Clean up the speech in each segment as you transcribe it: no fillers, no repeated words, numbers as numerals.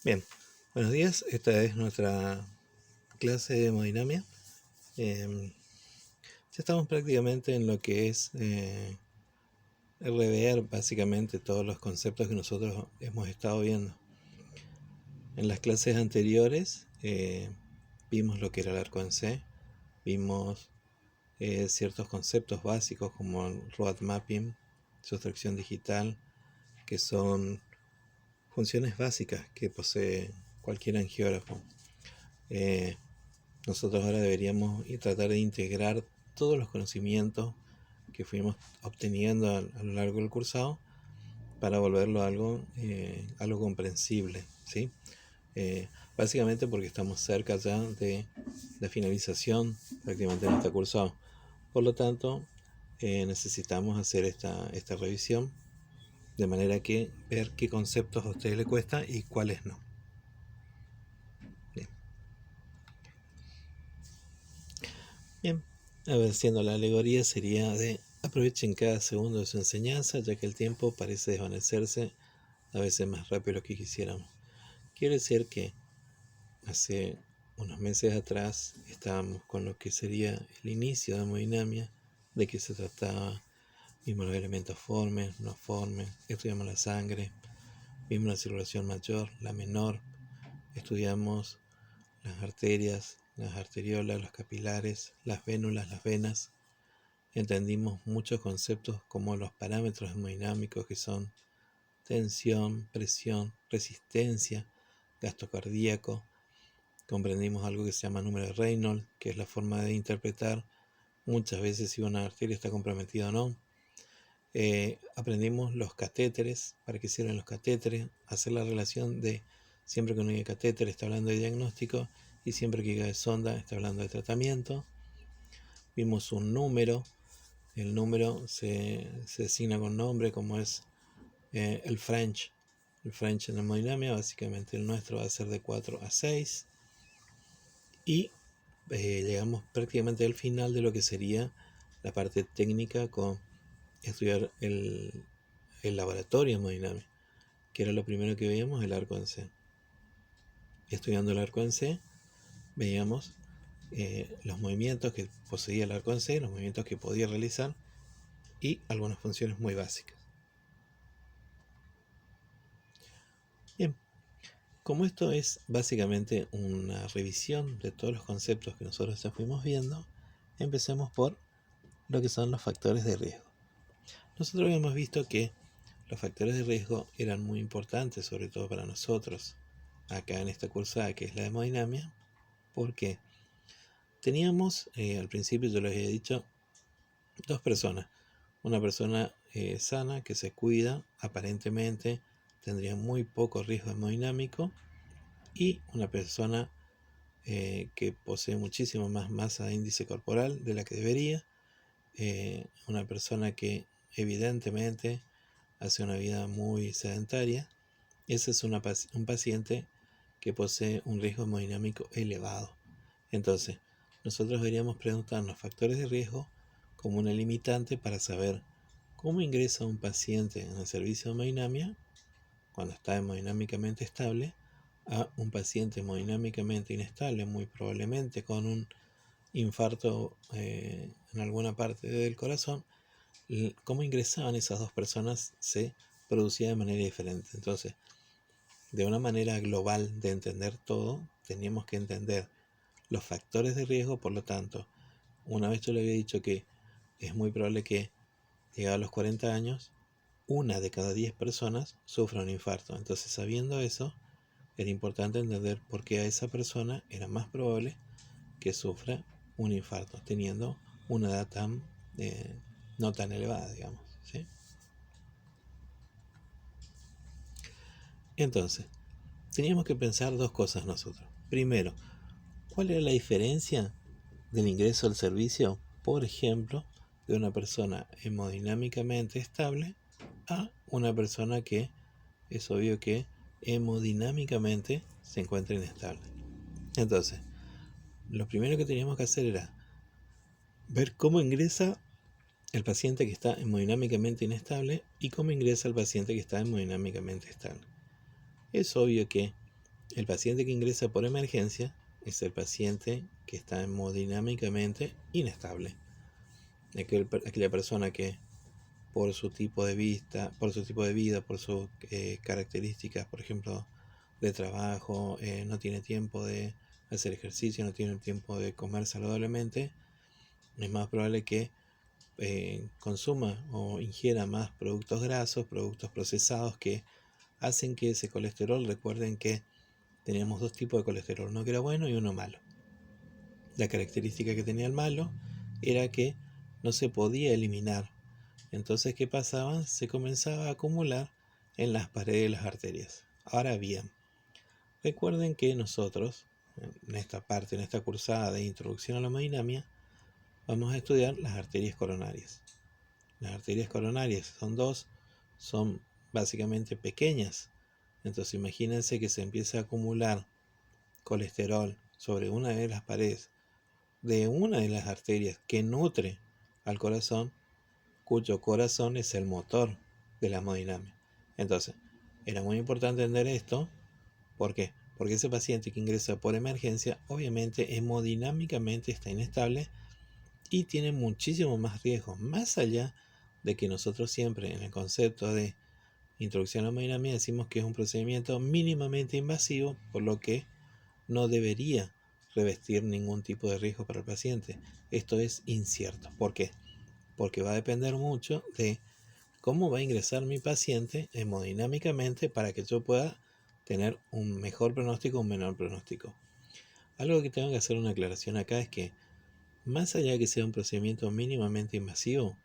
Bien, buenos días. Esta es nuestra clase de hemodinamia. Ya estamos prácticamente en lo que es rever básicamente todos los conceptos que nosotros hemos estado viendo. En las clases anteriores vimos lo que era el arco en C, vimos ciertos conceptos básicos como el road mapping, sustracción digital, que son funciones básicas que posee cualquier angiógrafo. Nosotros ahora deberíamos tratar de integrar todos los conocimientos que fuimos obteniendo a lo largo del cursado para volverlo algo comprensible, ¿sí? Básicamente porque estamos cerca ya de la finalización prácticamente de este cursado. Por lo tanto, necesitamos hacer esta revisión de manera que ver qué conceptos a ustedes les cuesta y cuáles no. Bien, a ver, siendo la alegoría sería de aprovechen cada segundo de su enseñanza, ya que el tiempo parece desvanecerse a veces más rápido de lo que quisiéramos. Quiere decir que hace unos meses atrás estábamos con lo que sería el inicio de la hemodinamia, de qué se trataba, vimos los elementos formes, no formes, estudiamos la sangre, vimos la circulación mayor, la menor, estudiamos las arterias, las arteriolas, los capilares, las vénulas, las venas. Entendimos muchos conceptos como los parámetros hemodinámicos que son tensión, presión, resistencia, gasto cardíaco. Comprendimos algo que se llama número de Reynolds, que es la forma de interpretar muchas veces si una arteria está comprometida o no. Aprendimos los catéteres, para qué sirven los catéteres, hacer la relación de siempre que uno diga catéter está hablando de diagnóstico y siempre que diga de sonda está hablando de tratamiento. Vimos un número. El número se designa con nombre, como es el French. El French en hemodinamia, básicamente el nuestro va a ser de 4 a 6. Y llegamos prácticamente al final de lo que sería la parte técnica con estudiar el laboratorio de hemodinamia, que era lo primero que veíamos, el arco en C. Estudiando el arco en C, veíamos los movimientos que poseía el arco en C, los movimientos que podía realizar y algunas funciones muy básicas. Bien, como esto es básicamente una revisión de todos los conceptos que nosotros ya fuimos viendo, empecemos por lo que son los factores de riesgo. Nosotros habíamos visto que los factores de riesgo eran muy importantes, sobre todo para nosotros, acá en esta cursada que es la hemodinamia, porque teníamos, al principio yo les había dicho, dos personas. Una persona sana que se cuida, aparentemente tendría muy poco riesgo hemodinámico, y una persona que posee muchísimo más masa de índice corporal de la que debería, una persona que evidentemente hace una vida muy sedentaria. Ese es un paciente que posee un riesgo hemodinámico elevado. Entonces, nosotros deberíamos preguntarnos factores de riesgo como una limitante para saber cómo ingresa un paciente en el servicio de hemodinamia cuando está hemodinámicamente estable a un paciente hemodinámicamente inestable, muy probablemente con un infarto en alguna parte del corazón. Cómo ingresaban esas dos personas se producía de manera diferente. Entonces, de una manera global de entender todo, teníamos que entender los factores de riesgo. Por lo tanto, una vez yo le había dicho que es muy probable que, llegado a los 40 años, una de cada 10 personas sufra un infarto. Entonces, sabiendo eso, era importante entender por qué a esa persona era más probable que sufra un infarto, teniendo una edad no tan elevada, digamos, ¿sí? Entonces, teníamos que pensar dos cosas nosotros. Primero, ¿cuál era la diferencia del ingreso al servicio, por ejemplo, de una persona hemodinámicamente estable a una persona que es obvio que hemodinámicamente se encuentra inestable? Entonces, lo primero que teníamos que hacer era ver cómo ingresa el paciente que está hemodinámicamente inestable y cómo ingresa el paciente que está hemodinámicamente estable. Es obvio que El paciente que ingresa por emergencia es el paciente que está hemodinámicamente inestable. Aquella persona que por su tipo de vida, por sus características, por ejemplo, de trabajo, no tiene tiempo de hacer ejercicio, no tiene tiempo de comer saludablemente, es más probable que consuma o ingiera más productos grasos, productos procesados que hacen que ese colesterol, recuerden que teníamos dos tipos de colesterol, uno que era bueno y uno malo. La característica que tenía el malo era que no se podía eliminar. Entonces, ¿qué pasaba? Se comenzaba a acumular en las paredes de las arterias. Ahora bien, recuerden que nosotros, en esta parte, en esta cursada de introducción a la hemodinamia, vamos a estudiar las arterias coronarias. Las arterias coronarias son dos, son básicamente pequeñas. Entonces imagínense que se empieza a acumular colesterol sobre una de las paredes de una de las arterias que nutre al corazón, cuyo corazón es el motor de la hemodinamia. Entonces, era muy importante entender esto. ¿Por qué? Porque ese paciente que ingresa por emergencia, obviamente hemodinámicamente está inestable y tiene muchísimo más riesgos, más allá de que nosotros siempre en el concepto de introducción a la hemodinamia decimos que es un procedimiento mínimamente invasivo, por lo que no debería revestir ningún tipo de riesgo para el paciente. Esto es incierto. ¿Por qué? Porque va a depender mucho de cómo va a ingresar mi paciente hemodinámicamente para que yo pueda tener un mejor pronóstico o un menor pronóstico. Algo que tengo que hacer una aclaración acá es que, más allá de que sea un procedimiento mínimamente invasivo,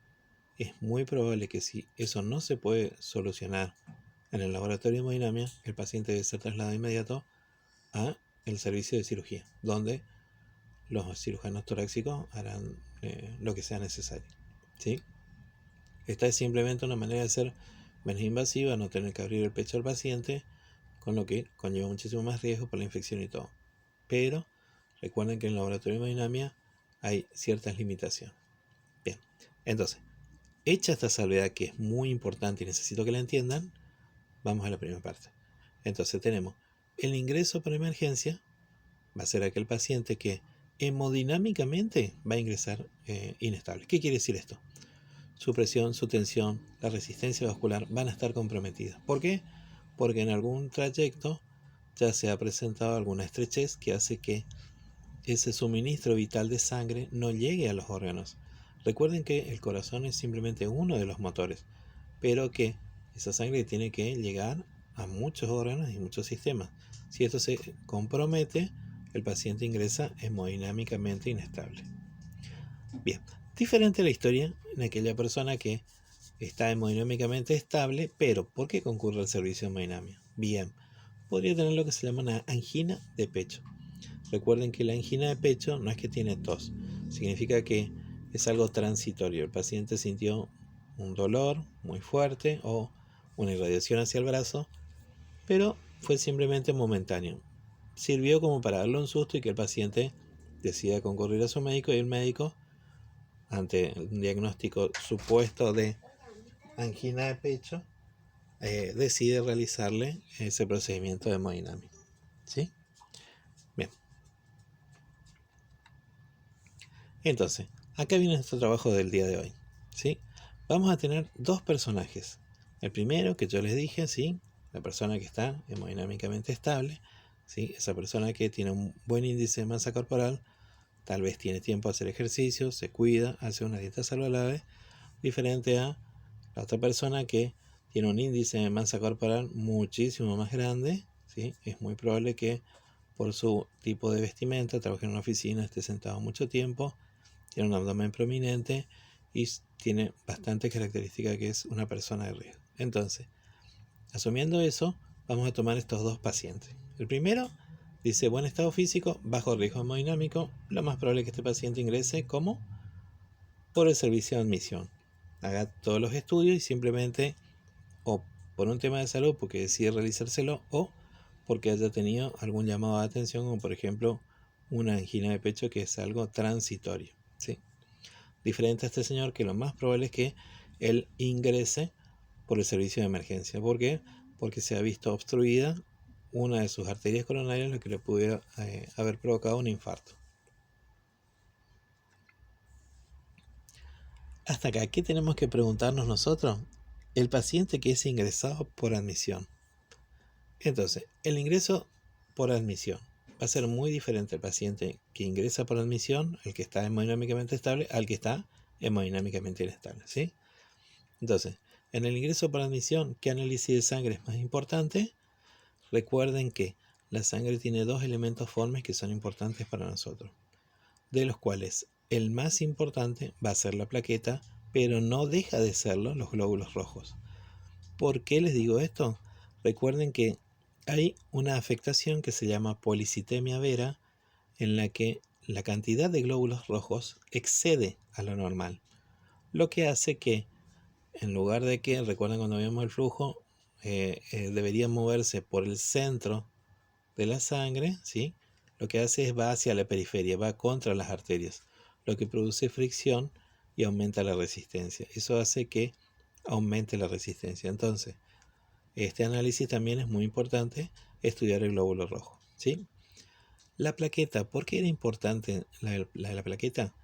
es muy probable que si eso no se puede solucionar en el laboratorio de hemodinamia, el paciente debe ser trasladado inmediato a el servicio de cirugía, donde los cirujanos torácicos harán lo que sea necesario. ¿Sí? Esta es simplemente una manera de ser menos invasiva, no tener que abrir el pecho al paciente, con lo que conlleva muchísimo más riesgo por la infección y todo. Pero recuerden que en el laboratorio de hemodinamia hay ciertas limitaciones. Bien, entonces, hecha esta salvedad que es muy importante y necesito que la entiendan, vamos a la primera parte. Entonces tenemos el ingreso por emergencia, va a ser aquel paciente que hemodinámicamente va a ingresar inestable. ¿Qué quiere decir esto? Su presión, su tensión, la resistencia vascular van a estar comprometidas. ¿Por qué? Porque en algún trayecto ya se ha presentado alguna estrechez que hace que ese suministro vital de sangre no llegue a los órganos. Recuerden que el corazón es simplemente uno de los motores, pero que esa sangre tiene que llegar a muchos órganos y muchos sistemas. Si esto se compromete, el paciente ingresa hemodinámicamente inestable. Bien, diferente a la historia en aquella persona que está hemodinámicamente estable, pero ¿por qué concurre al servicio de hemodinamia? Bien, podría tener lo que se llama una angina de pecho. Recuerden que la angina de pecho no es que tiene tos, significa que es algo transitorio. El paciente sintió un dolor muy fuerte o una irradiación hacia el brazo, pero fue simplemente momentáneo. Sirvió como para darle un susto y que el paciente decida concurrir a su médico, y el médico, ante un diagnóstico supuesto de angina de pecho, decide realizarle ese procedimiento de hemodinamia. ¿Sí? Bien. Entonces, acá viene nuestro trabajo del día de hoy. ¿Sí? Vamos a tener dos personajes. El primero, que yo les dije, ¿sí? La persona que está hemodinámicamente estable, ¿sí? Esa persona que tiene un buen índice de masa corporal, tal vez tiene tiempo de hacer ejercicio, se cuida, hace una dieta saludable, diferente a la otra persona que tiene un índice de masa corporal muchísimo más grande, ¿sí? Es muy probable que por su tipo de vestimenta, trabaje en una oficina, esté sentado mucho tiempo, tiene un abdomen prominente y tiene bastante característica que es una persona de riesgo. Entonces, asumiendo eso, vamos a tomar estos dos pacientes. El primero dice buen estado físico, bajo riesgo hemodinámico, lo más probable es que este paciente ingrese como por el servicio de admisión. Haga todos los estudios y simplemente, o por un tema de salud, porque decide realizárselo, o porque haya tenido algún llamado de atención, como por ejemplo una angina de pecho, que es algo transitorio. ¿Sí? Diferente a este señor, que lo más probable es que él ingrese por el servicio de emergencia. ¿Por qué? Porque se ha visto obstruida una de sus arterias coronarias, lo que le pudiera haber provocado un infarto. Hasta acá, ¿qué tenemos que preguntarnos nosotros? El paciente que es ingresado por admisión. Entonces, el ingreso por admisión va a ser muy diferente el paciente que ingresa por admisión, el que está hemodinámicamente estable, al que está hemodinámicamente inestable, ¿sí? Entonces, en el ingreso por admisión, ¿qué análisis de sangre es más importante? Recuerden que la sangre tiene dos elementos formes que son importantes para nosotros, de los cuales el más importante va a ser la plaqueta, pero no deja de serlo los glóbulos rojos. ¿Por qué les digo esto? Recuerden que hay una afectación que se llama policitemia vera, en la que la cantidad de glóbulos rojos excede a lo normal, lo que hace que, en lugar de que, recuerden cuando vemos el flujo, debería moverse por el centro de la sangre, ¿sí? Lo que hace es va hacia la periferia, va contra las arterias, lo que produce fricción y aumenta la resistencia. Eso hace que aumente la resistencia. Entonces, este análisis también es muy importante, estudiar el glóbulo rojo, ¿sí? La plaqueta, ¿por qué era importante la plaqueta?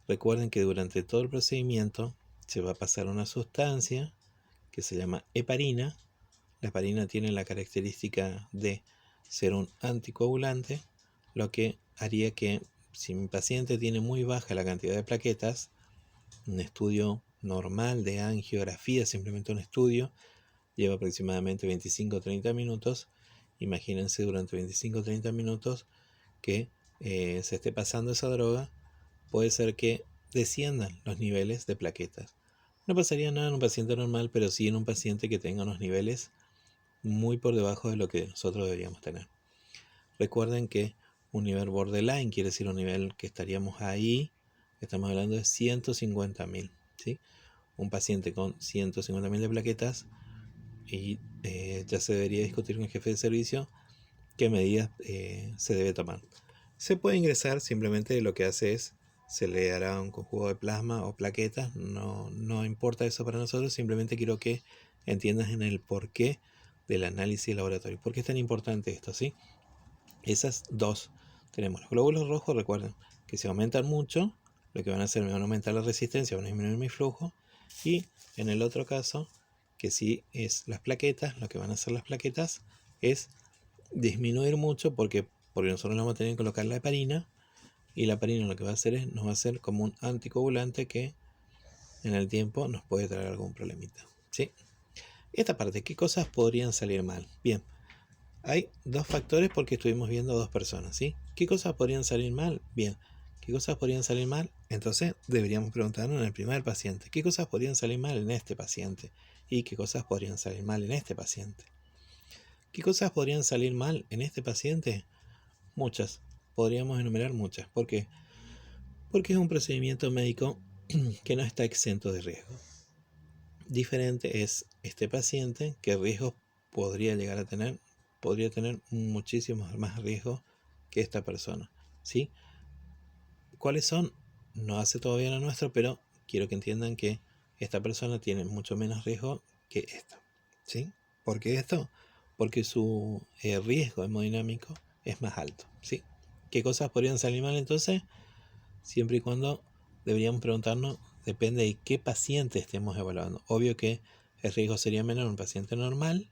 Recuerden que durante todo el procedimiento se va a pasar una sustancia que se llama heparina. La heparina tiene la característica de ser un anticoagulante, lo que haría que si mi paciente tiene muy baja la cantidad de plaquetas, un estudio normal de angiografía, simplemente un estudio, lleva aproximadamente 25 o 30 minutos. Imagínense durante 25 o 30 minutos que se esté pasando esa droga, puede ser que desciendan los niveles de plaquetas. No pasaría nada en un paciente normal, pero sí en un paciente que tenga unos niveles muy por debajo de lo que nosotros deberíamos tener. Recuerden que un nivel borderline quiere decir un nivel que estaríamos ahí, estamos hablando de 150.000, ¿sí? Un paciente con 150.000 de plaquetas y ya se debería discutir con el jefe de servicio qué medidas se debe tomar. Se puede ingresar, simplemente lo que hace es, se le hará un conjugo de plasma o plaquetas, no importa eso para nosotros, simplemente quiero que entiendas en el porqué del análisis de laboratorio. ¿Por qué es tan importante esto? ¿Sí? Esas dos. Tenemos los glóbulos rojos, recuerden que si aumentan mucho, lo que van a hacer me van a aumentar la resistencia, van a disminuir mi flujo. Y en el otro caso, que si es las plaquetas, lo que van a hacer las plaquetas es disminuir mucho porque nosotros vamos a tener que colocar la heparina, y la heparina lo que va a hacer es, nos va a hacer como un anticoagulante que en el tiempo nos puede traer algún problemita, ¿sí? Esta parte, ¿qué cosas podrían salir mal? Bien, hay dos factores porque estuvimos viendo a dos personas, ¿sí? ¿Qué cosas podrían salir mal? Bien, ¿qué cosas podrían salir mal? Entonces deberíamos preguntarnos en el primer paciente, ¿qué cosas podrían salir mal en este paciente? ¿Y qué cosas podrían salir mal en este paciente? ¿Qué cosas podrían salir mal en este paciente? Muchas. Podríamos enumerar muchas. ¿Por qué? Porque es un procedimiento médico que no está exento de riesgo. Diferente es este paciente, qué riesgos podría llegar a tener. Podría tener muchísimos más riesgos que esta persona, ¿sí? ¿Cuáles son? No hace todavía lo nuestro, pero quiero que entiendan que esta persona tiene mucho menos riesgo que esto, ¿sí? ¿Por qué esto? Porque su riesgo hemodinámico es más alto, ¿sí? ¿Qué cosas podrían salir mal entonces? Siempre y cuando deberíamos preguntarnos, depende de qué paciente estemos evaluando. Obvio que el riesgo sería menor en un paciente normal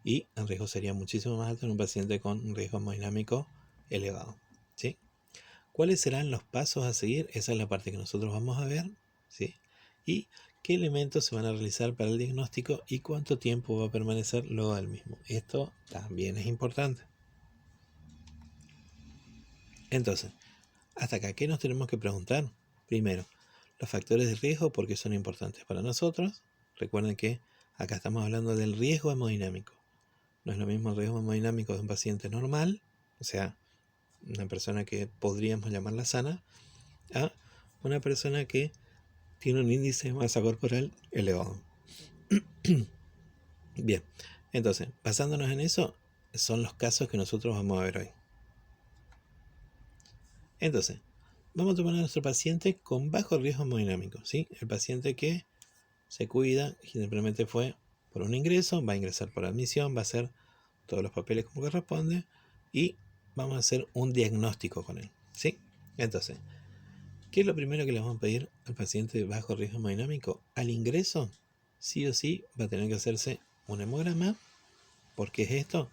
y el riesgo sería muchísimo más alto en un paciente con un riesgo hemodinámico elevado, ¿sí? ¿Cuáles serán los pasos a seguir? Esa es la parte que nosotros vamos a ver, ¿sí? Y qué elementos se van a realizar para el diagnóstico y cuánto tiempo va a permanecer luego del mismo. Esto también es importante. Entonces, hasta acá, ¿qué nos tenemos que preguntar? Primero, los factores de riesgo, porque son importantes para nosotros. Recuerden que acá estamos hablando del riesgo hemodinámico. No es lo mismo el riesgo hemodinámico de un paciente normal, o sea, una persona que podríamos llamarla sana, a una persona que tiene un índice de masa corporal elevado. Bien, entonces, basándonos en eso, son los casos que nosotros vamos a ver hoy. Entonces, vamos a tomar a nuestro paciente con bajo riesgo hemodinámico, ¿sí? El paciente que se cuida, simplemente fue por un ingreso, va a ingresar por admisión, va a ser todos los papeles como corresponde y vamos a hacer un diagnóstico con él, ¿sí? Entonces, ¿qué es lo primero que le vamos a pedir al paciente de bajo riesgo hemodinámico? Al ingreso, sí o sí, va a tener que hacerse un hemograma. ¿Por qué es esto?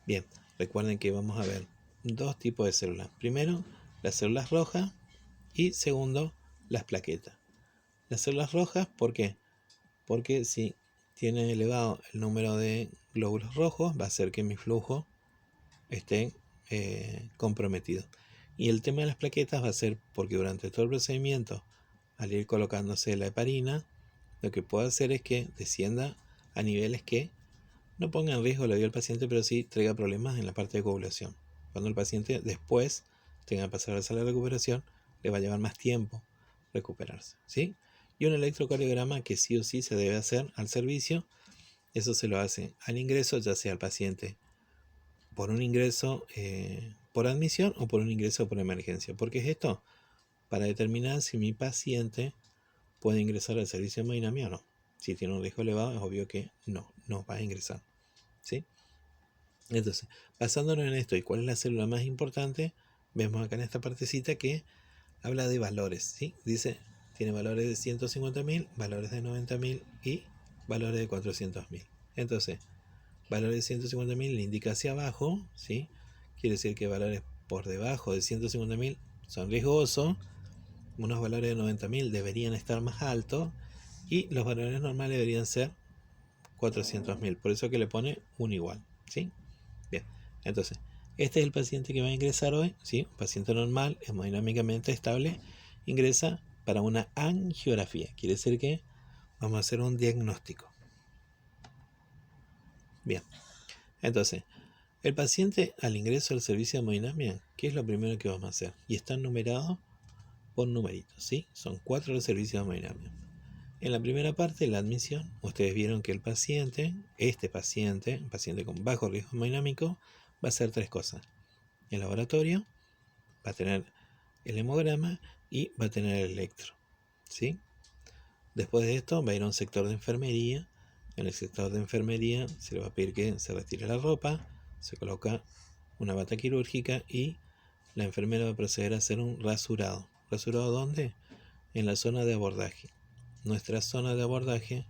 Bien, recuerden que vamos a ver dos tipos de células. Primero, las células rojas y segundo, las plaquetas. Las células rojas, ¿por qué? Porque si tiene elevado el número de glóbulos rojos, va a hacer que mi flujo esté comprometido. Y el tema de las plaquetas va a ser porque durante todo el procedimiento, al ir colocándose la heparina, lo que puede hacer es que descienda a niveles que no ponga en riesgo la vida del paciente, pero sí traiga problemas en la parte de coagulación. Cuando el paciente después tenga que pasar a la sala de recuperación, le va a llevar más tiempo recuperarse, ¿sí? Y un electrocardiograma que sí o sí se debe hacer al servicio, eso se lo hace al ingreso, ya sea al paciente por un ingreso por admisión o por un ingreso por emergencia. ¿Por qué es esto? Para determinar si mi paciente puede ingresar al servicio de hemodinamia o no. Si tiene un riesgo elevado, es obvio que no va a ingresar, ¿sí? Entonces, basándonos en esto y cuál es la célula más importante, vemos acá en esta partecita que habla de valores, ¿sí? Dice, tiene valores de 150.000, valores de 90.000 y valores de 400.000. Entonces, valores de 150.000 le indica hacia abajo, ¿sí? Quiere decir que valores por debajo de 150.000 son riesgosos, unos valores de 90.000 deberían estar más altos y los valores normales deberían ser 400.000, por eso que le pone un igual, ¿sí? Bien, entonces, este es el paciente que va a ingresar hoy, ¿sí? Un paciente normal, hemodinámicamente estable, ingresa para una angiografía, quiere decir que vamos a hacer un diagnóstico. Bien, entonces, el paciente al ingreso al servicio de hemodinamia, ¿qué es lo primero que vamos a hacer? Y están numerados por numeritos, ¿sí? Son 4 los servicios de hemodinamia. En la primera parte, la admisión, ustedes vieron que el paciente, un paciente con bajo riesgo hemodinámico, va a hacer 3 cosas. El laboratorio, va a tener el hemograma y va a tener el electro, ¿sí? Después de esto va a ir a un sector de enfermería. En el sector de enfermería se le va a pedir que se retire la ropa, se coloca una bata quirúrgica y la enfermera va a proceder a hacer un rasurado. ¿Rasurado dónde? En la zona de abordaje. Nuestra zona de abordaje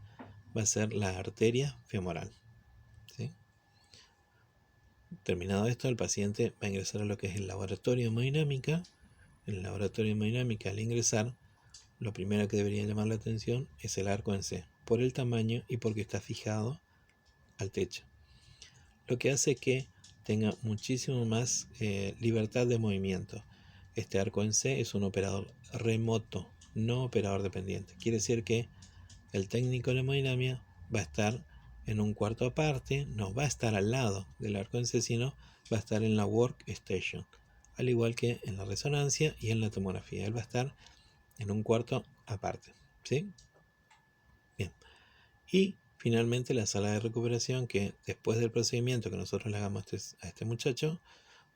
va a ser la arteria femoral, ¿sí? Terminado esto, el paciente va a ingresar a lo que es el laboratorio de hemodinámica. En el laboratorio de hemodinámica, al ingresar, lo primero que debería llamar la atención es el arco en C, por el tamaño y porque está fijado al techo. Lo que hace que tenga muchísimo más libertad de movimiento. Este arco en C es un operador remoto, no operador dependiente. Quiere decir que el técnico de hemodinamia va a estar en un cuarto aparte, no va a estar al lado del arco en C, sino va a estar en la workstation, al igual que en la resonancia y en la tomografía. Él va a estar en un cuarto aparte, ¿sí? Bien. Y finalmente la sala de recuperación, que después del procedimiento que nosotros le hagamos a este muchacho,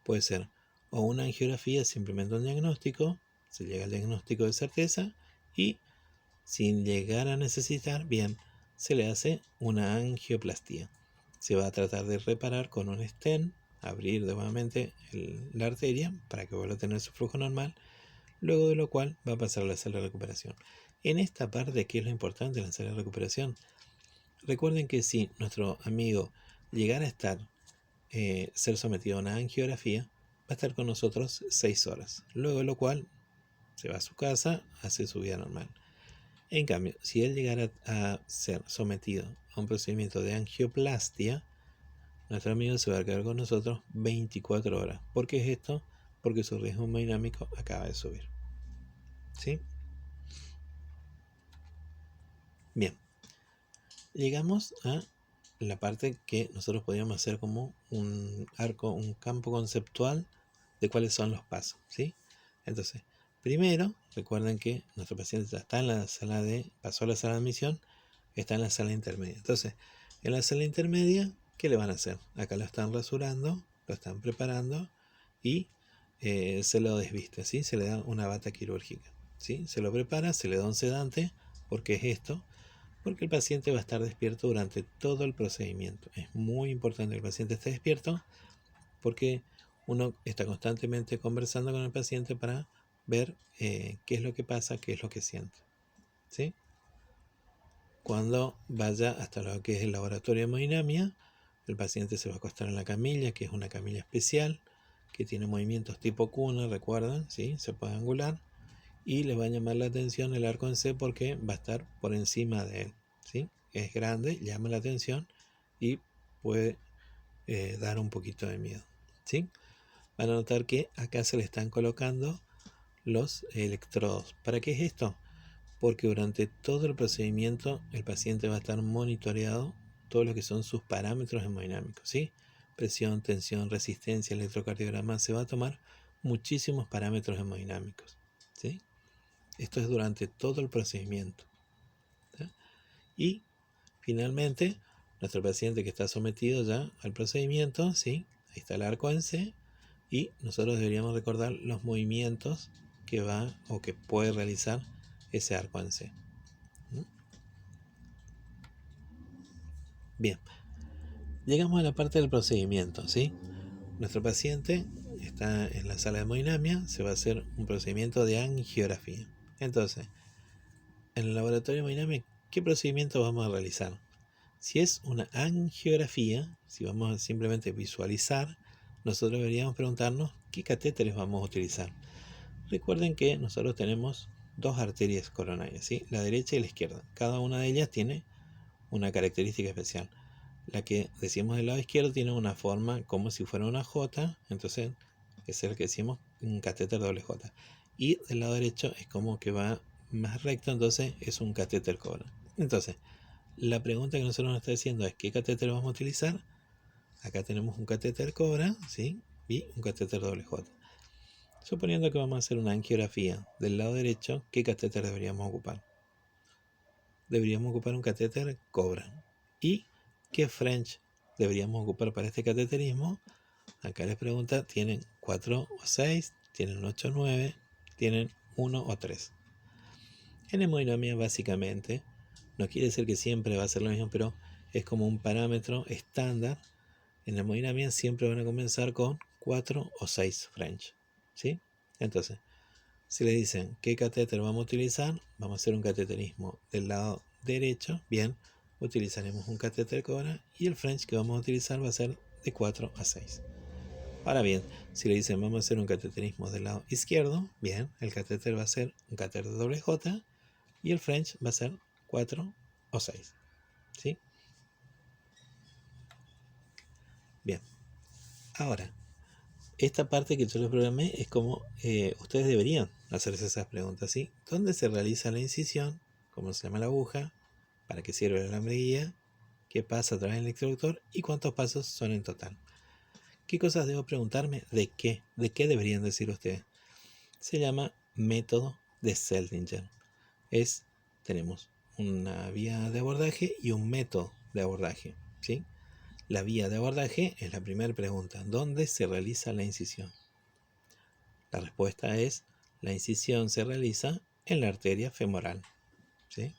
puede ser o una angiografía, simplemente un diagnóstico, se llega al diagnóstico de certeza y sin llegar a necesitar, bien, se le hace una angioplastía. Se va a tratar de reparar con un stent, abrir nuevamente la arteria para que vuelva a tener su flujo normal, luego de lo cual va a pasar a la sala de recuperación. En esta parte, ¿qué es lo importante en la sala de recuperación? Recuerden que si nuestro amigo llegara a ser sometido a una angiografía, va a estar con nosotros 6 horas, luego de lo cual se va a su casa, hace su vida normal. En cambio, si él llegara a ser sometido a un procedimiento de angioplastia, nuestro amigo se va a quedar con nosotros 24 horas. ¿Por qué es esto? Porque su riesgo hemodinámico acaba de subir, ¿sí? Bien, llegamos a la parte que nosotros podríamos hacer como un campo conceptual de cuáles son los pasos, ¿sí? Entonces, primero, recuerden que nuestro paciente ya está en la sala pasó a la sala de admisión, está en la sala intermedia. Entonces, en la sala intermedia, ¿qué le van a hacer? Acá lo están rasurando, lo están preparando y se lo desviste, ¿sí? Se le da una bata quirúrgica, ¿sí? Se lo prepara, se le da un sedante, porque es esto. Porque el paciente va a estar despierto durante todo el procedimiento. Es muy importante que el paciente esté despierto porque uno está constantemente conversando con el paciente para ver qué es lo que pasa, qué es lo que siente. ¿Sí? Cuando vaya hasta lo que es el laboratorio de hemodinamia, el paciente se va a acostar en la camilla, que es una camilla especial, que tiene movimientos tipo cuna, recuerdan, ¿sí? Se puede angular, y le va a llamar la atención el arco en C porque va a estar por encima de él, ¿sí? Es grande, llama la atención y puede dar un poquito de miedo, ¿sí? Van a notar que acá se le están colocando los electrodos. ¿Para qué es esto? Porque durante todo el procedimiento el paciente va a estar monitoreado todo lo que son sus parámetros hemodinámicos, ¿sí? Presión, tensión, resistencia, electrocardiograma, se va a tomar muchísimos parámetros hemodinámicos, ¿sí? Esto es durante todo el procedimiento, ¿sí? Y finalmente, nuestro paciente que está sometido ya al procedimiento, ¿sí? Ahí está el arco en C, y nosotros deberíamos recordar los movimientos que va o que puede realizar ese arco en C. Bien, llegamos a la parte del procedimiento, ¿sí? Nuestro paciente está en la sala de hemodinamia, se va a hacer un procedimiento de angiografía. Entonces, en el laboratorio de hemodinamia, ¿qué procedimiento vamos a realizar? Si es una angiografía, si vamos a simplemente visualizar, nosotros deberíamos preguntarnos qué catéteres vamos a utilizar. Recuerden que nosotros tenemos dos arterias coronarias, ¿sí? La derecha y la izquierda. Cada una de ellas tiene una característica especial. La que decimos del lado izquierdo tiene una forma como si fuera una J, entonces es el que decimos un catéter doble J. Y del lado derecho es como que va más recto, entonces es un catéter Cobra. Entonces, la pregunta que nosotros nos está diciendo es ¿qué catéter vamos a utilizar? Acá tenemos un catéter Cobra, ¿sí? Y un catéter doble J. Suponiendo que vamos a hacer una angiografía del lado derecho, ¿qué catéter deberíamos ocupar? Deberíamos ocupar un catéter Cobra. ¿Y qué French deberíamos ocupar para este cateterismo? Acá les pregunta, ¿tienen 4 o 6? ¿Tienen 8 o 9? ¿Tienen 1 o 3? En hemodinamia básicamente, no quiere decir que siempre va a ser lo mismo, pero es como un parámetro estándar. En la hemodinamia siempre van a comenzar con 4 o 6 French, ¿sí? Entonces, si le dicen qué catéter vamos a utilizar, vamos a hacer un cateterismo del lado derecho, bien, utilizaremos un catéter Cobra y el French que vamos a utilizar va a ser de 4 a 6. Ahora bien, si le dicen vamos a hacer un cateterismo del lado izquierdo, bien, el catéter va a ser un catéter doble J y el French va a ser 4 o 6, ¿sí? Bien, ahora, esta parte que yo les programé es como ustedes deberían hacerse esas preguntas, ¿sí? ¿Dónde se realiza la incisión? ¿Cómo se llama la aguja? ¿Para qué sirve el alambre guía? ¿Qué pasa a través del introductor? ¿Y cuántos pasos son en total? ¿Qué cosas debo preguntarme? ¿De qué? ¿De qué deberían decir ustedes? Se llama método de Seldinger. Tenemos una vía de abordaje y un método de abordaje, ¿sí? La vía de abordaje es la primera pregunta. ¿Dónde se realiza la incisión? La respuesta es, la incisión se realiza en la arteria femoral, ¿sí?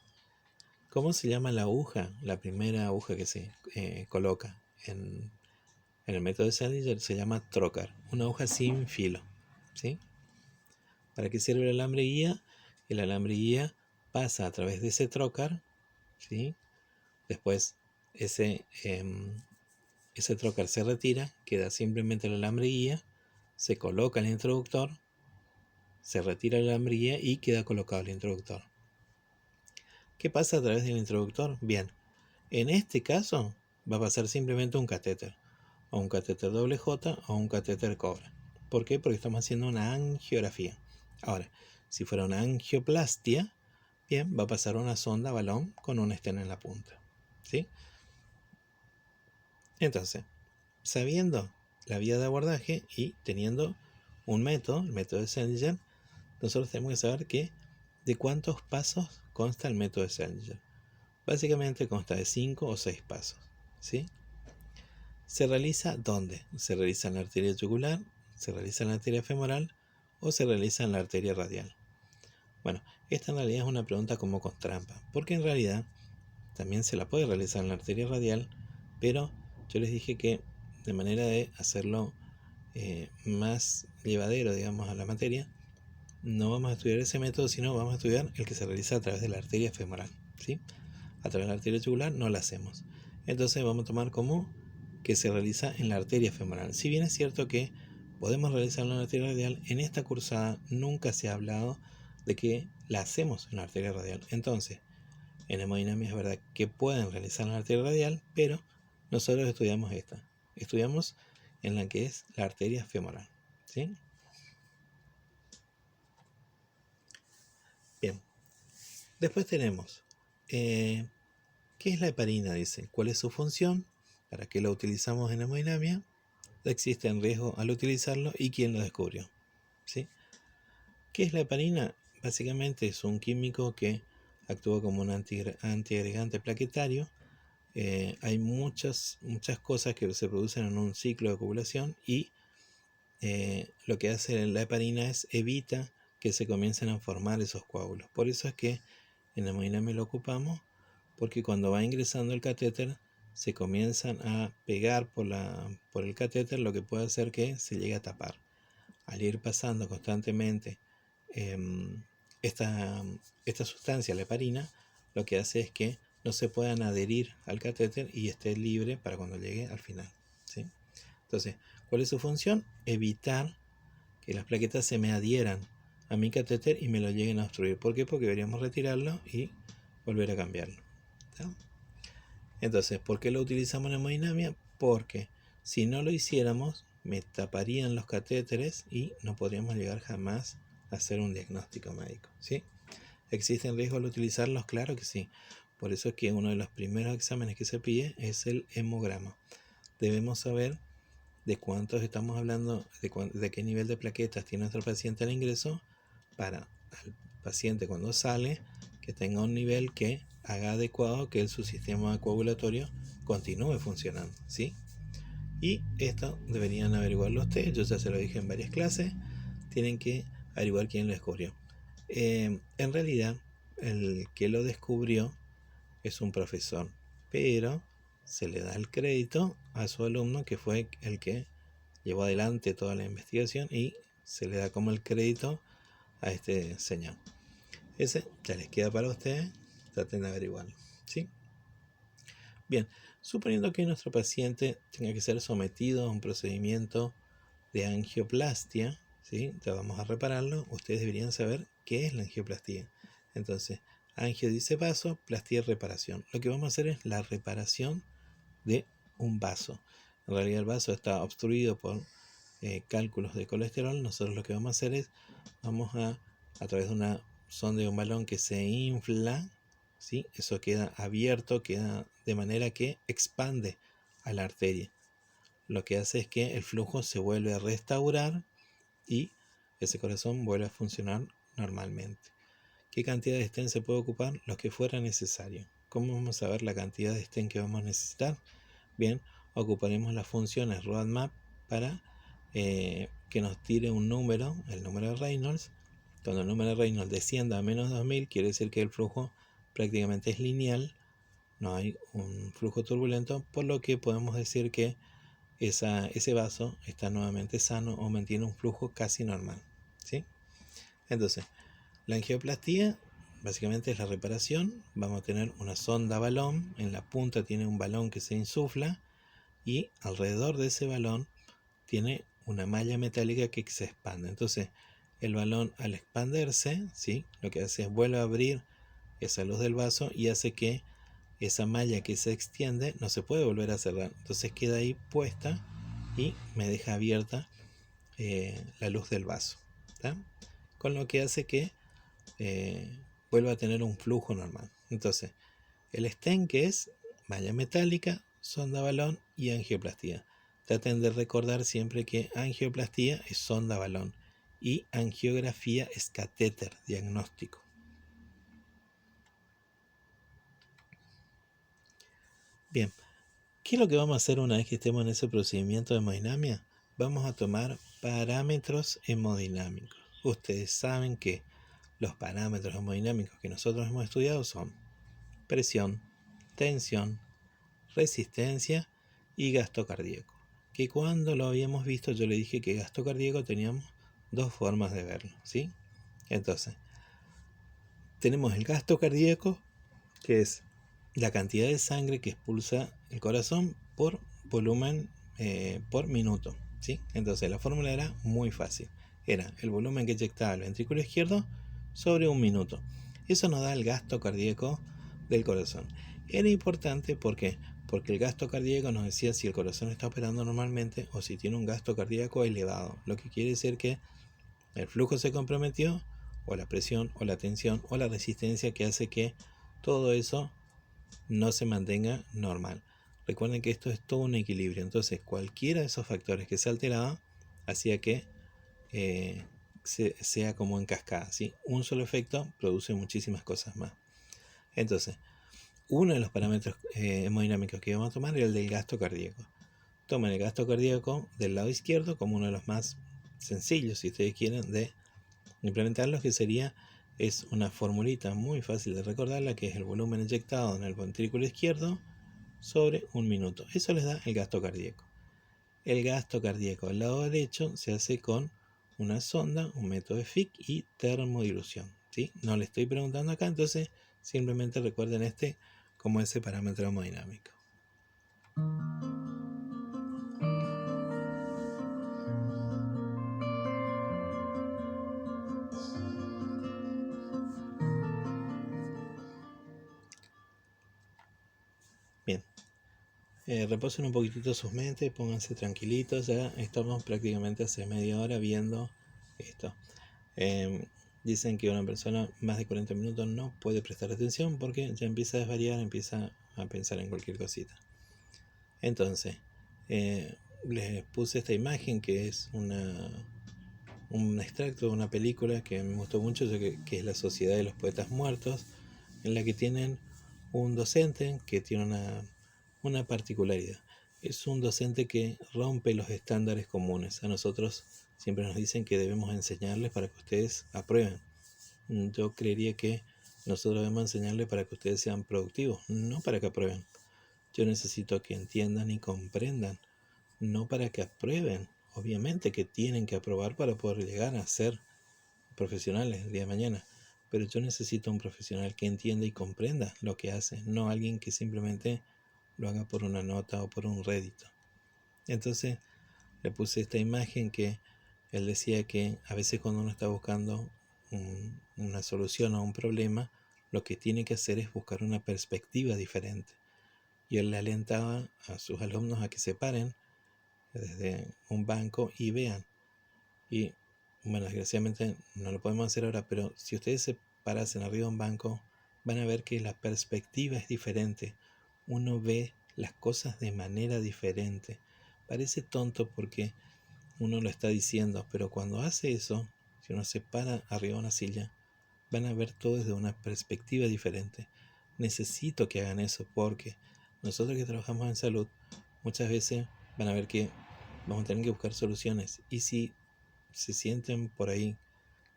¿Cómo se llama la aguja? La primera aguja que se coloca en el método de Seldinger se llama trocar, una aguja sin filo, ¿sí? ¿Para qué sirve el alambre guía? El alambre guía pasa a través de ese trocar, ¿sí? Después ese trocar se retira, queda simplemente el alambre guía, se coloca el introductor, se retira el alambre guía y queda colocado el introductor. ¿Qué pasa a través del introductor? Bien, en este caso va a pasar simplemente un catéter, o un catéter doble J o un catéter Cobra. ¿Por qué? Porque estamos haciendo una angiografía. Ahora, si fuera una angioplastia, bien, va a pasar una sonda balón con un estén en la punta, ¿sí? Entonces, sabiendo la vía de abordaje y teniendo un método, el método de Seldinger, nosotros tenemos que saber de cuántos pasos consta el método de Seldinger. Básicamente consta de 5 o 6 pasos, ¿sí? ¿Se realiza dónde? ¿Se realiza en la arteria yugular? ¿Se realiza en la arteria femoral? ¿O se realiza en la arteria radial? Bueno, esta en realidad es una pregunta como con trampa, porque en realidad también se la puede realizar en la arteria radial, pero yo les dije que de manera de hacerlo más llevadero, digamos, a la materia, no vamos a estudiar ese método, sino vamos a estudiar el que se realiza a través de la arteria femoral, ¿sí? A través de la arteria yugular no la hacemos. Entonces vamos a tomar como que se realiza en la arteria femoral. Si bien es cierto que podemos realizarlo en la arteria radial, en esta cursada nunca se ha hablado de que la hacemos en la arteria radial. Entonces, en hemodinamia es verdad que pueden realizar en la arteria radial, pero nosotros estudiamos esta. Estudiamos en la que es la arteria femoral, ¿sí? Bien. Después tenemos, ¿qué es la heparina? Dice, ¿cuál es su función? ¿Para qué la utilizamos en hemodinamia? ¿Existe en riesgo al utilizarlo? ¿Y quién lo descubrió? ¿Sí? ¿Qué es la heparina? Básicamente es un químico que actúa como un antiagregante plaquetario. Hay muchas cosas que se producen en un ciclo de coagulación y lo que hace la heparina es evita que se comiencen a formar esos coágulos. Por eso es que en la hemodinamia lo ocupamos, porque cuando va ingresando el catéter se comienzan a pegar por el catéter, lo que puede hacer que se llegue a tapar. Al ir pasando constantemente eh, esta sustancia, la heparina, lo que hace es que no se puedan adherir al catéter y esté libre para cuando llegue al final, ¿sí? Entonces, ¿cuál es su función? Evitar que las plaquetas se me adhieran a mi catéter y me lo lleguen a obstruir. ¿Por qué? Porque deberíamos retirarlo y volver a cambiarlo, ¿tá? Entonces, ¿por qué lo utilizamos en hemodinamia? Porque si no lo hiciéramos, me taparían los catéteres y no podríamos llegar jamás a hacer un diagnóstico médico, ¿sí? ¿Existen riesgos al utilizarlos? Claro que sí. Por eso es que uno de los primeros exámenes que se pide es el hemograma. Debemos saber de cuántos estamos hablando, de qué nivel de plaquetas tiene nuestro paciente al ingreso, para al paciente cuando sale que tenga un nivel que haga adecuado que su sistema coagulatorio continúe funcionando, ¿sí? Y esto deberían averiguarlo ustedes. Yo ya se lo dije en varias clases. Tienen que averiguar quién lo descubrió. En realidad, el que lo descubrió es un profesor, pero se le da el crédito a su alumno, que fue el que llevó adelante toda la investigación, y se le da como el crédito a este señor. Ese ya les queda para ustedes, traten de averiguarlo, ¿sí? Bien, suponiendo que nuestro paciente tenga que ser sometido a un procedimiento de angioplastia, ¿sí? Ya vamos a repararlo. Ustedes deberían saber qué es la angioplastia. Entonces, angio dice vaso, plastía reparación. Lo que vamos a hacer es la reparación de un vaso. En realidad el vaso está obstruido por cálculos de colesterol. Nosotros lo que vamos a hacer es, vamos a través de una sonda de un balón que se infla, ¿sí? Eso queda abierto, queda de manera que expande a la arteria. Lo que hace es que el flujo se vuelve a restaurar y ese corazón vuelve a funcionar normalmente. ¿Qué cantidad de stent se puede ocupar? Los que fuera necesario. ¿Cómo vamos a ver la cantidad de stent que vamos a necesitar? Bien, ocuparemos las funciones roadmap para que nos tire un número, el número de Reynolds. Cuando el número de Reynolds descienda a menos 2000, quiere decir que el flujo prácticamente es lineal, no hay un flujo turbulento, por lo que podemos decir que ese vaso está nuevamente sano o mantiene un flujo casi normal, ¿sí? Entonces, la angioplastía básicamente es la reparación. Vamos a tener una sonda balón, en la punta tiene un balón que se insufla y alrededor de ese balón tiene una malla metálica que se expande. Entonces, el balón al expanderse, ¿sí? Lo que hace es vuelve a abrir esa luz del vaso y hace que esa malla que se extiende no se puede volver a cerrar. Entonces queda ahí puesta y me deja abierta la luz del vaso, ¿tá? Con lo que hace que vuelva a tener un flujo normal. Entonces, el stent, que es malla metálica, sonda balón y angioplastía. Traten de recordar siempre que angioplastía es sonda balón y angiografía es catéter diagnóstico. Bien, ¿qué es lo que vamos a hacer una vez que estemos en ese procedimiento de hemodinamia? Vamos a tomar parámetros hemodinámicos. Ustedes saben que los parámetros hemodinámicos que nosotros hemos estudiado son presión, tensión, resistencia y gasto cardíaco. Que cuando lo habíamos visto yo le dije que gasto cardíaco teníamos dos formas de verlo, ¿sí? Entonces, tenemos el gasto cardíaco, que es la cantidad de sangre que expulsa el corazón por volumen por minuto, ¿sí? Entonces la fórmula era muy fácil. Era el volumen que inyectaba el ventrículo izquierdo sobre un minuto. Eso nos da el gasto cardíaco del corazón. Era importante porque el gasto cardíaco nos decía si el corazón está operando normalmente o si tiene un gasto cardíaco elevado, lo que quiere decir que el flujo se comprometió, o la presión, o la tensión, o la resistencia que hace que todo eso no se mantenga normal. Recuerden que esto es todo un equilibrio, entonces cualquiera de esos factores que se alteraba hacía que sea como en cascada, ¿sí? Un solo efecto produce muchísimas cosas más. Entonces, uno de los parámetros hemodinámicos que íbamos a tomar era el del gasto cardíaco. Tomen el gasto cardíaco del lado izquierdo como uno de los más sencillos, si ustedes quieren, de implementarlos, que es una formulita muy fácil de recordarla, que es el volumen inyectado en el ventrículo izquierdo sobre un minuto. Eso les da el gasto cardíaco. El gasto cardíaco del lado derecho se hace con una sonda, un método de Fick y termodilución, ¿sí? No le estoy preguntando acá, entonces simplemente recuerden este como ese parámetro hemodinámico. Bien, reposen un poquitito sus mentes, pónganse tranquilitos, ya estamos prácticamente hace media hora viendo esto. Dicen que una persona más de 40 minutos no puede prestar atención porque ya empieza a desvariar, empieza a pensar en cualquier cosita. Entonces, les puse esta imagen que es un extracto de una película que me gustó mucho, que es La Sociedad de los Poetas Muertos, en la que tienen un docente que tiene una particularidad. Es un docente que rompe los estándares comunes. A nosotros siempre nos dicen que debemos enseñarles para que ustedes aprueben. Yo creería que nosotros debemos enseñarles para que ustedes sean productivos, no para que aprueben. Yo necesito que entiendan y comprendan, no para que aprueben. Obviamente que tienen que aprobar para poder llegar a ser profesionales el día de mañana, pero yo necesito un profesional que entienda y comprenda lo que hace, no alguien que simplemente lo haga por una nota o por un rédito. Entonces le puse esta imagen que él decía que a veces cuando uno está buscando una solución a un problema, lo que tiene que hacer es buscar una perspectiva diferente. Y él le alentaba a sus alumnos a que se paren desde un banco y vean. Y bueno, desgraciadamente no lo podemos hacer ahora, pero si ustedes se parasen arriba de un banco, van a ver que la perspectiva es diferente. Uno ve las cosas de manera diferente. Parece tonto porque uno lo está diciendo, pero cuando hace eso, si uno se para arriba de una silla, van a ver todo desde una perspectiva diferente. Necesito que hagan eso porque nosotros que trabajamos en salud, muchas veces van a ver que vamos a tener que buscar soluciones. Y si se sienten por ahí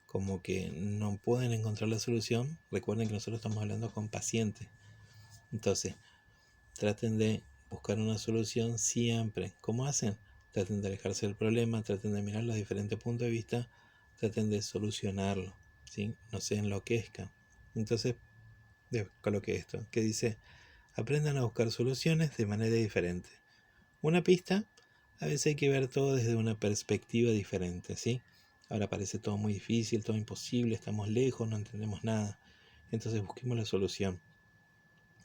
como que no pueden encontrar la solución, recuerden que nosotros estamos hablando con pacientes. Entonces, traten de buscar una solución siempre. ¿Cómo hacen? Traten de alejarse del problema, traten de mirar los diferentes puntos de vista, traten de solucionarlo, ¿sí? No se enloquezcan. Entonces, coloqué esto, que dice, aprendan a buscar soluciones de manera diferente. Una pista, a veces hay que ver todo desde una perspectiva diferente, ¿sí? Ahora parece todo muy difícil, todo imposible, estamos lejos, no entendemos nada. Entonces busquemos la solución.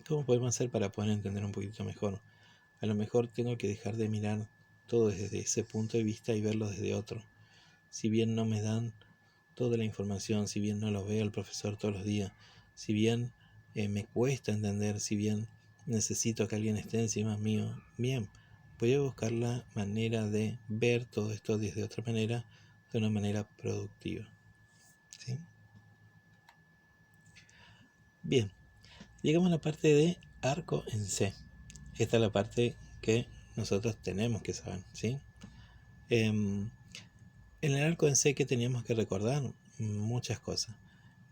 ¿Cómo podemos hacer para poder entender un poquito mejor? A lo mejor tengo que dejar de mirar todo desde ese punto de vista y verlo desde otro. Si bien no me dan toda la información, si bien no lo veo al profesor todos los días, si bien me cuesta entender, si bien necesito que alguien esté encima mío, bien, voy a buscar la manera de ver todo esto desde otra manera, de una manera productiva. ¿Sí? Bien, llegamos a la parte de arco en C. Esta es la parte que nosotros tenemos que saber, ¿sí? En el arco en C que teníamos que recordar muchas cosas.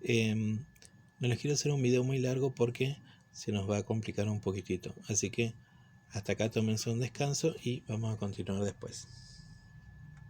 No les quiero hacer un video muy largo porque se nos va a complicar un poquitito. Así que hasta acá tómense un descanso y vamos a continuar después.